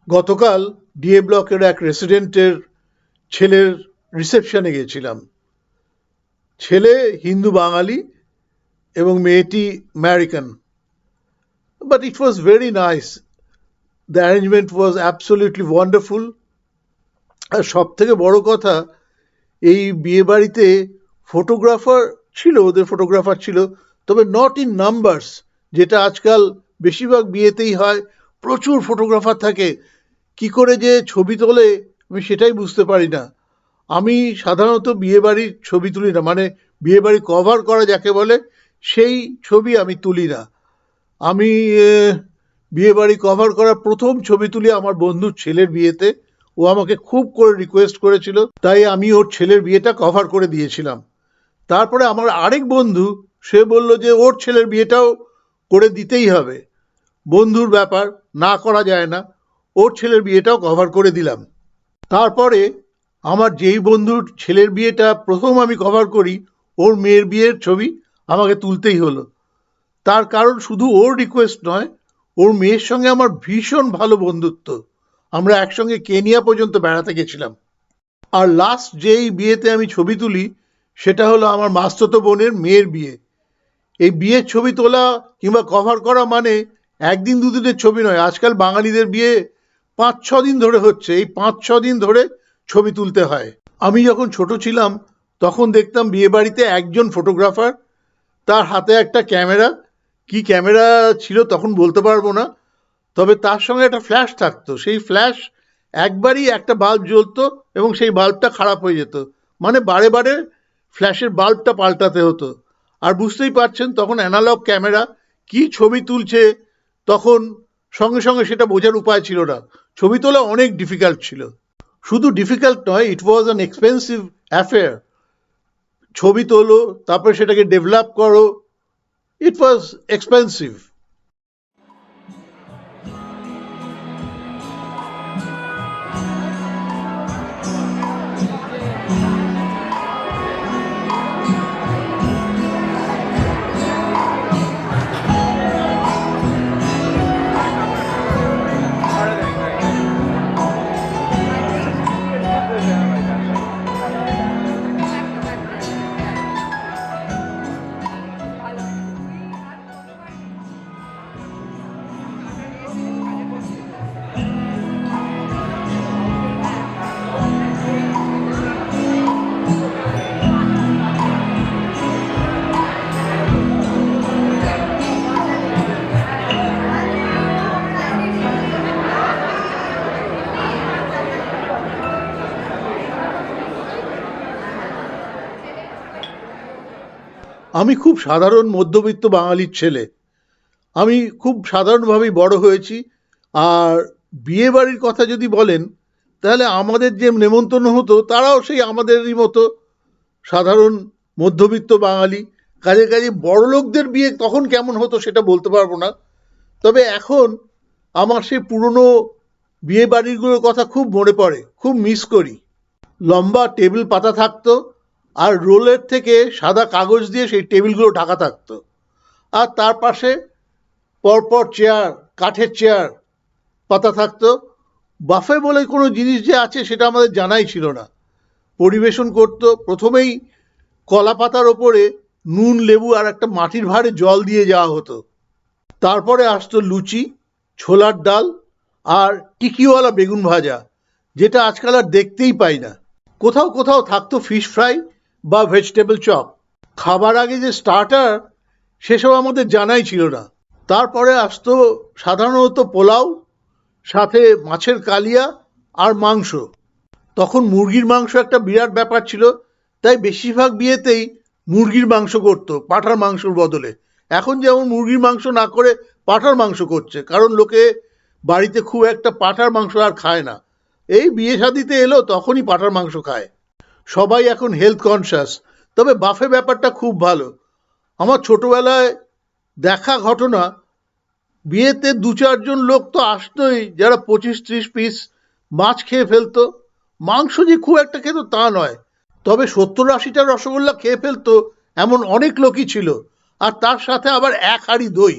গতকাল ডিএ ব্লকের এক রেসিডেন্টের ছেলের রিসেপশনে গেছিলাম। ছেলে হিন্দু বাঙালি এবং মেয়েটি American, but it was very nice. The arrangement was absolutely wonderful. আর সব থেকে বড় কথা, এই বিয়ে বাড়িতে ফটোগ্রাফার ছিল, ওদের ফটোগ্রাফার ছিল, তবে নট ইন নাম্বারস, যেটা আজকাল বেশিরভাগ বিয়েতেই হয়। প্রচুর ফটোগ্রাফার থাকে, কি করে যে ছবি তোলে আমি সেটাই বুঝতে পারি না। আমি সাধারণত বিয়ে বাড়ির ছবি তুলি না, মানে বিয়ে বাড়ি কভার করা যাকে বলে সেই ছবি আমি তুলি না। আমি বিয়ে বাড়ি কভার করা প্রথম ছবি তুলি আমার বন্ধুর ছেলের বিয়েতে। ও আমাকে খুব করে রিকোয়েস্ট করেছিল, তাই আমি ওর ছেলের বিয়েটা কভার করে দিয়েছিলাম। তারপরে আমার আরেক বন্ধু, সে বলল যে ওর ছেলের বিয়েটাও করে দিতেই হবে, বন্ধুর ব্যাপার, না করা যায় না। ওর ছেলের বিয়েটাও কভার করে দিলাম। তারপরে আমার যেই বন্ধুর ছেলের বিয়েটা প্রথম আমি কভার করি, ওর মেয়ের বিয়ের ছবি আমাকে তুলতেই হলো। তার কারণ শুধু ওর রিকোয়েস্ট নয়, ওর মেয়ের সঙ্গে আমার ভীষণ ভালো বন্ধুত্ব। আমরা একসঙ্গে কেনিয়া পর্যন্ত বেড়াতে গেছিলাম। আর লাস্ট যেই বিয়েতে আমি ছবি তুলি সেটা হলো আমার মাস্তুতো বোনের মেয়ের বিয়ে। এই বিয়ের ছবি তোলা কিংবা কভার করা মানে একদিন দুদিনের ছবি নয়। আজকাল বাঙালিদের বিয়ে 5-6 দিন ধরে হচ্ছে। এই 5-6 দিন ধরে ছবি তুলতে হয়। আমি যখন ছোট ছিলাম তখন দেখতাম বিয়ে বাড়িতে একজন ফটোগ্রাফার, তার হাতে একটা ক্যামেরা, কি ক্যামেরা ছিল তখন বলতে পারবো না, তবে তার সঙ্গে একটা ফ্ল্যাশ থাকতো। সেই ফ্ল্যাশ একবারই একটা বাল্ব জ্বলতো এবং সেই বাল্বটা খারাপ হয়ে যেত, মানে বারে বারে ফ্ল্যাশের বাল্বটা পাল্টাতে হতো। আর বুঝতেই পারছেন তখন অ্যানালগ ক্যামেরা, কি ছবি তুলছে তখন সঙ্গে সঙ্গে সেটা বোঝার উপায় ছিল না। ছবি তোলা অনেক ডিফিকাল্ট ছিল। শুধু ডিফিকাল্ট নয়, ইট ওয়াজ অ্যান এক্সপেন্সিভ অ্যাফেয়ার। ছবি তোলো, তারপরে সেটাকে ডেভেলপ করো, ইট ওয়াজ এক্সপেন্সিভ। আমি খুব সাধারণ মধ্যবিত্ত বাঙালির ছেলে। আমি খুব সাধারণভাবেই বড় হয়েছি। আর বিয়ে বাড়ির কথা যদি বলেন, তাহলে আমাদের যে নেমন্তন্ন হতো তারাও সেই আমাদেরই মতো সাধারণ মধ্যবিত্ত বাঙালি। কাজে কাজে বড় লোকদের বিয়ে তখন কেমন হতো সেটা বলতে পারবো না। তবে এখন আমার সেই পুরনো বিয়ে বাড়িগুলোর কথা খুব মনে পড়ে, খুব মিস করি। লম্বা টেবিল পাতা থাকতো, আর রোলের থেকে সাদা কাগজ দিয়ে সেই টেবিলগুলো ঢাকা থাকতো। আর তার পাশে পরপর চেয়ার, কাঠের চেয়ার পাতা থাকতো। বাফে বলে কোনো জিনিস যে আছে সেটা আমাদের জানাই ছিল না। পরিবেশন করতো প্রথমেই কলা পাতার ওপরে নুন, লেবু আর একটা মাটির ভাঁড়ে জল দিয়ে যাওয়া হতো। তারপরে আসতো লুচি, ছোলার ডাল আর টিকিওয়ালা বেগুন ভাজা, যেটা আজকাল আর দেখতেই পাই না। কোথাও কোথাও থাকতো ফিশ ফ্রাই বা ভেজিটেবল চপ। খাবার আগে যে স্টার্টার, সেসব আমাদের জানাই ছিল না। তারপরে আসতো সাধারণত পোলাও, সাথে মাছের কালিয়া আর মাংস। তখন মুরগির মাংস একটা বিরাট ব্যাপার ছিল, তাই বেশিরভাগ বিয়েতেই মুরগির মাংস করতো পাঁঠার মাংসর বদলে। এখন যেমন মুরগির মাংস না করে পাঁঠার মাংস করছে, কারণ লোকে বাড়িতে খুব একটা পাঁঠার মাংস আর খায় না। এই বিয়ে শাদিতে এলো তখনই পাঁঠার মাংস খায়। সবাই এখন হেলথ কনসাস। তবে বাফে ব্যাপারটা খুব ভালো। আমার ছোটবেলায় দেখা ঘটনা, বিয়েতে 2-4 জন লোক তো আসতোই যারা 25-30 পিস মাছ খেয়ে ফেলতো। মাংস যে খুব একটা খেত তা নয়, তবে 70-80টা রসগোল্লা খেয়ে ফেলতো এমন অনেক লোকই ছিল। আর তার সাথে আবার 1 হাঁড়ি দই।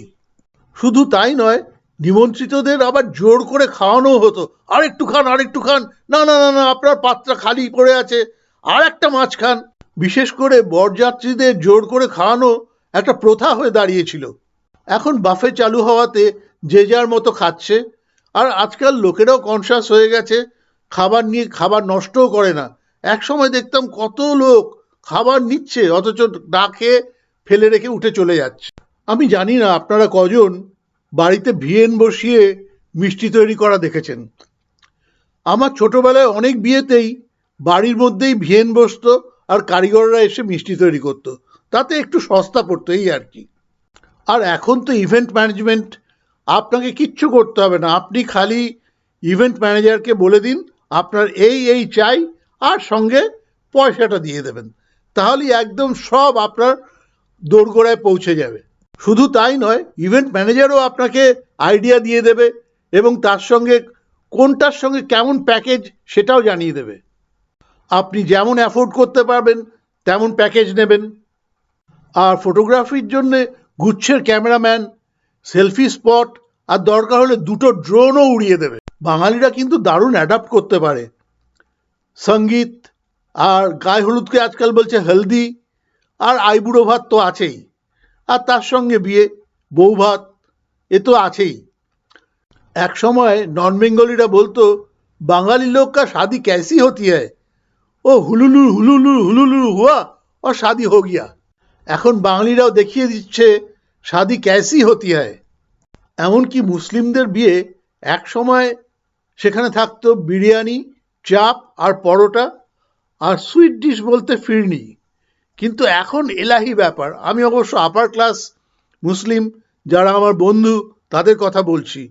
শুধু তাই নয়, নিমন্ত্রিতদের আবার জোর করে খাওয়ানো হতো, আরেকটু খান, আরেকটু খান, না না না না আপনার পাত্রা খালি পড়ে আছে, আর একটা মাছ খান। বিশেষ করে বরযাত্রীদের জোর করে খাওয়ানো একটা প্রথা হয়ে দাঁড়িয়েছিল। এখন বাফে চালু হওয়াতে যে যার মতো খাচ্ছে, আর আজকাল লোকেরাও কনসাস হয়ে গেছে, খাবার নিয়ে খাবার নষ্টও করে না। এক সময় দেখতাম কত লোক খাবার নিচ্ছে অথচ না খেয়ে ফেলে রেখে উঠে চলে যাচ্ছে। আমি জানি না আপনারা কজন বাড়িতে ভিয়েন বসিয়ে মিষ্টি তৈরি করা দেখেছেন। আমার ছোটবেলায় অনেক বিয়েতেই বাড়ির মধ্যেই ভিয়েন বসতো আর কারিগররা এসে মিষ্টি তৈরি করতো, তাতে একটু সস্তা পড়তো এই আর কি। আর এখন তো ইভেন্ট ম্যানেজমেন্ট, আপনাকে কিচ্ছু করতে হবে না, আপনি খালি ইভেন্ট ম্যানেজারকে বলে দিন আপনার এই চাই আর সঙ্গে পয়সাটা দিয়ে দেবেন, তাহলেই একদম সব আপনার দোরগোড়ায় পৌঁছে যাবে। শুধু তাই নয়, ইভেন্ট ম্যানেজারও আপনাকে আইডিয়া দিয়ে দেবে এবং তার সঙ্গে কোনটার সঙ্গে কেমন প্যাকেজ সেটাও জানিয়ে দেবে। আপনি যেমন অ্যাফোর্ড করতে পারবেন তেমন প্যাকেজ নেবেন। আর ফটোগ্রাফির জন্যে গুচ্ছের ক্যামেরাম্যান, সেলফি স্পট আর দরকার হলে দুটো ড্রোনও উড়িয়ে দেবে। বাঙালিরা কিন্তু দারুণ অ্যাডাপ্ট করতে পারে। সঙ্গীত আর গায়ে হলুদকে আজকাল বলছে হলদি, আর আইবুড়ো ভাত তো আছেই, আর তার সঙ্গে বিয়ে, বউ ভাত এ তো আছেই। এক সময় নন বেঙ্গলিরা বলতো বাঙালি লোক কা শাদি कैसी होती है, ও হুলুলু হুলুলু হুলুলু হুয়া और शादी हो गया। এখন বাঙালিরাও দেখিয়ে দিচ্ছে শাদি कैसी होती है। এমনকি মুসলিমদের বিয়ে এক সময় সেখানে থাকতো বিরিয়ানি, চাপ আর পরোটা, আর সুইট ডিশ বলতে ফিরনি। কিন্তু এখন এলাহি ব্যাপার। আমি অবশ্য আপার ক্লাস মুসলিম যারা আমার বন্ধু তাদের কথা বলছি।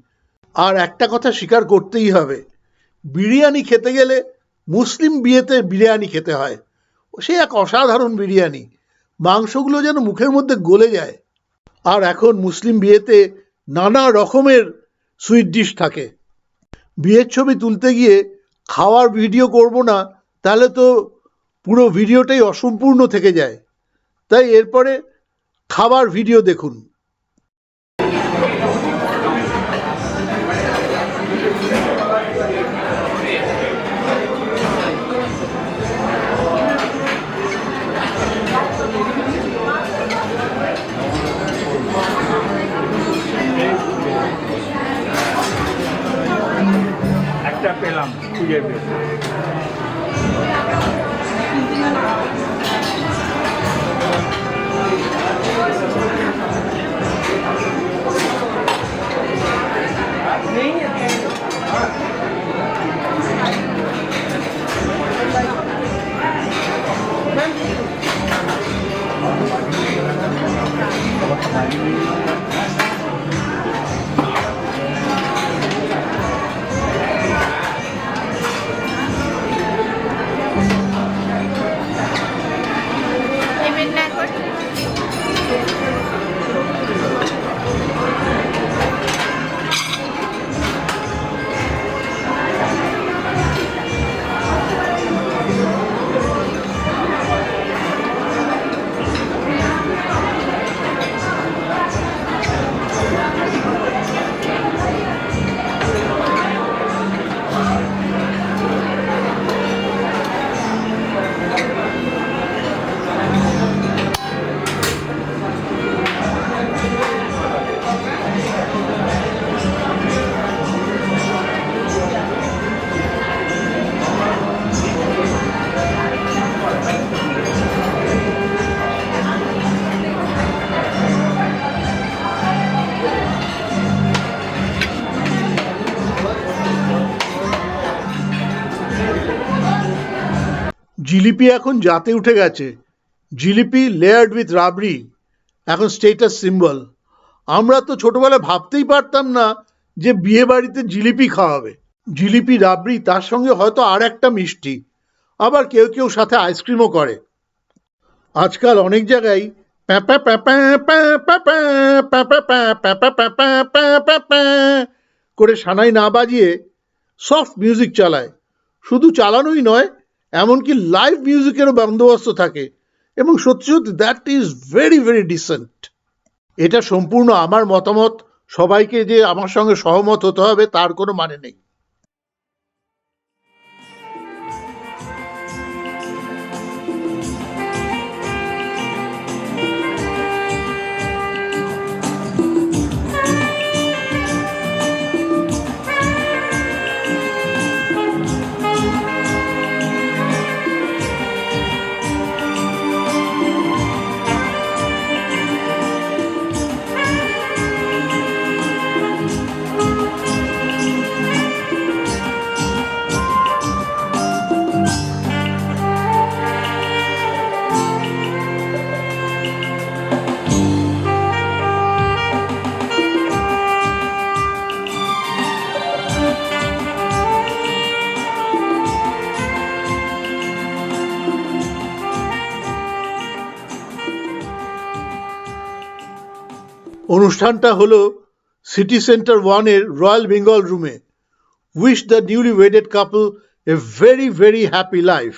আর একটা কথা স্বীকার করতেই হবে, বিরিয়ানি খেতে গেলে মুসলিম বিয়েতে বিরিয়ানি খেতে হয়। সে এক অসাধারণ বিরিয়ানি, মাংসগুলো যেন মুখের মধ্যে গলে যায়। আর এখন মুসলিম বিয়েতে নানা রকমের সুইট ডিশ থাকে। বিয়ের ছবি তুলতে গিয়ে খাওয়ার ভিডিও করব না, তাহলে তো পুরো ভিডিওটাই অসম্পূর্ণ থেকে যায়। তাই এরপরে খাবার ভিডিও দেখুন। একটা পেলাম খুঁজে পেয়ে। জিলিপি এখন জাতে উঠে গেছে। জিলিপি লেয়ার্ড উইথ রাবড়ি এখন স্টেটাস সিম্বল। আমরা তো ছোটবেলায় ভাবতেই পারতাম না যে বিয়ে বাড়িতে জিলিপি খাওয়াবে। জিলিপি, রাবড়ি, তার সঙ্গে হয়তো আর একটা মিষ্টি, আবার কেউ কেউ সাথে আইসক্রিমও করে। আজকাল অনেক জায়গায় papa papa papa papa papa papa papa করে সানাই না বাজিয়ে সফট মিউজিক চালায়। শুধু চালানোই নয়, এমনকি লাইভ মিউজিকেরও বন্দোবস্ত থাকে, এবং সত্যি সত্যি that is very very dissent. এটা সম্পূর্ণ আমার মতামত, সবাইকে যে আমার সঙ্গে সহমত হতে হবে তার কোনো মানে নেই। অনুষ্ঠানটা হলো সিটি সেন্টার 1-এর রয়্যাল বেঙ্গল রুমে। Wish the newly wedded couple a very very happy life.